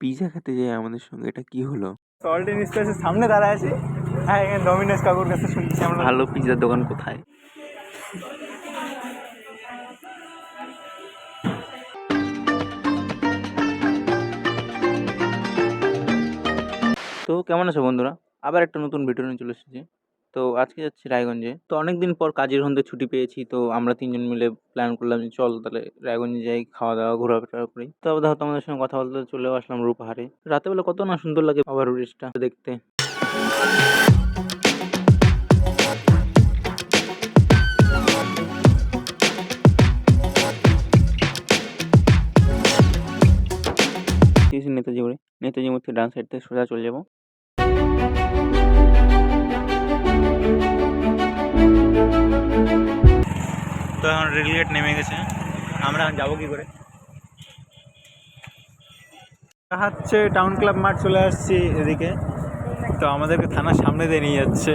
Pizza খেতে যাই আমাদের সঙ্গে, এটা কি হলো? সল্ট এন্ড স্পাইসের সামনে দাঁড়ায় আছি। হ্যাঁ, এখানে ডমিনোজ কাকুর কাছে শুনছি আমরা। ভালো পিজ্জার দোকান কোথায়? তো কেমন আছো বন্ধুরা? আবার একটা নতুন ভিডিও নিয়ে চলে এসেছি। তো আজকে যাচ্ছি রায়গঞ্জে। তো অনেকদিন পর কাজের সন্ধ্যে ছুটি পেয়েছি, তো আমরা ৩ জন মিলে প্ল্যান করলাম যে চল তাহলে রায়গঞ্জে যাই, খাওয়া-দাওয়া ঘোরাফেরা করি। তো আবার দেখো তোমাদের সঙ্গে কথা বলতে চলেও আসলাম রূপহারে। রাতের বেলা কত না সুন্দর লাগে ওভার ব্রিজটা দেখতে। নেতাজি মোড়ে, নেতাজি মোড় থেকে ডান সাইড থেকে সোজা চলে যাবো। তো এখন রেলগেট নেমে গেছে, আমরা এখন যাবো কি করে? হচ্ছে টাউন ক্লাব মাঠ চলে আসছি এদিকে। তো আমাদেরকে থানার সামনে দিয়ে নিয়ে যাচ্ছে।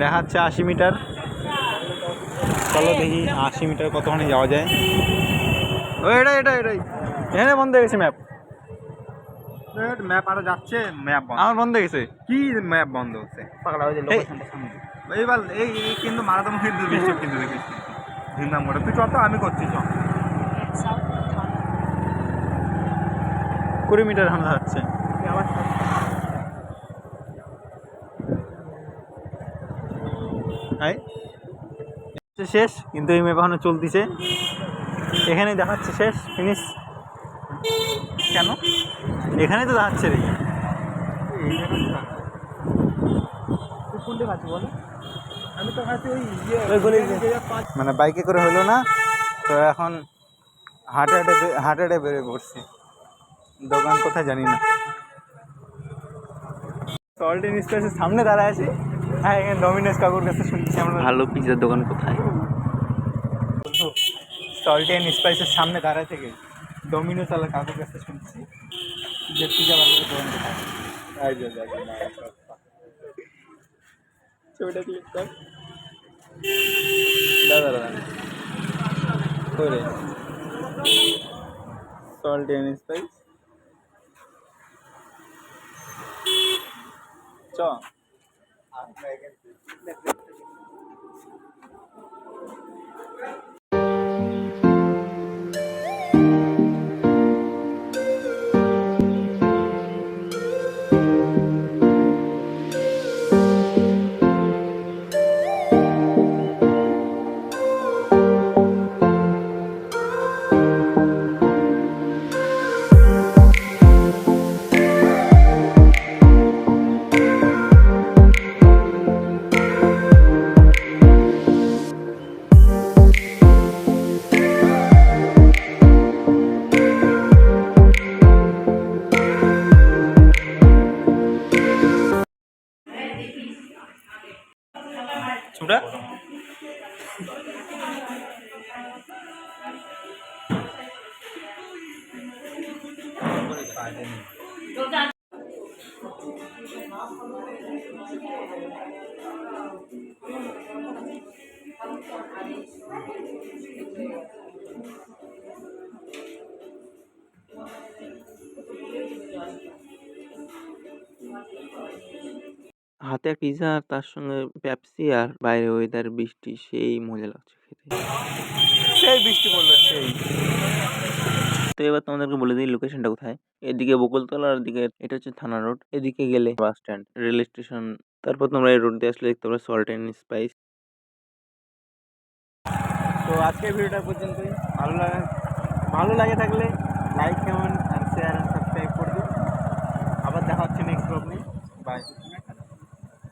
দেখাচ্ছে ৮০ মিটার। চলো দেখি ৮০ মিটার কতখানি যাওয়া যায়। ও এটাই এখানে বন্ধ হয়ে গেছে ম্যাপ। ম্যাপ আরো যাচ্ছে, ম্যাপ বন্ধ। আমার বন্ধ হয়ে গেছে। কি ম্যাপ বন্ধ হচ্ছে? এইবার এই কিন্তু মারাদম কিন্তু বৃষ্টি কিন্তু দেখিস ঝিমদাম করে। তুই চল তো, আমি করছি চল। ২০ মিটার হামলা হচ্ছে। শেষ, কিন্তু এই ম্যাপ এখনো চলতেছে। এখানে দেখাচ্ছে শেষ, ফিনিশ। কেন? এখানেই তো দেখাচ্ছে রে। আমি তো খাচ্ছি ওই মানে বাইকে করে হলো না, তো এখন হাটে হাটে বেরিয়ে পড়ছি। দোকান কোথায় জানি না। সল্ট এন্ড স্পাইসের সামনে দাঁড়ায় আছি। হ্যাঁ, এখানে ডমিনোজ কাকুর কাছে শুনছি আমরা। ভালো পিজ্জার দোকান কোথায়? সল্ট এন্ড স্পাইসের সামনে দাঁড়ায় থেকে ডমিনোজ আলা কাকুর কাছে শুনছি যে পিজ্জা বার্গারের দোকান কোথায়। ছবিটা ক্লিক কর। দাদা করে সল্ট এন্ড স্পাইস চ। ছুটা হাতে পিজ্জা আর তার সঙ্গে পেপসি আর বাইরে ওয়েদার বৃষ্টি, সেই মজা লাগছে খেতে। সেই বৃষ্টি পড়লো সেই। তো এবার তোমাদেরকে বলে দিই লোকেশনটা কোথায়। এদিকে বকুলতলা, আর এদিকে এটা হচ্ছে থানা রোড। এদিকে গেলে বাস স্ট্যান্ড, রেল স্টেশন। তারপর তোমরা এই রোড দিয়ে আসলে দেখতে পাবে সল্ট এন্ড স্পাইস। তো আজকের ভিডিওটা পর্যন্তই। ভালো লাগে থাকলে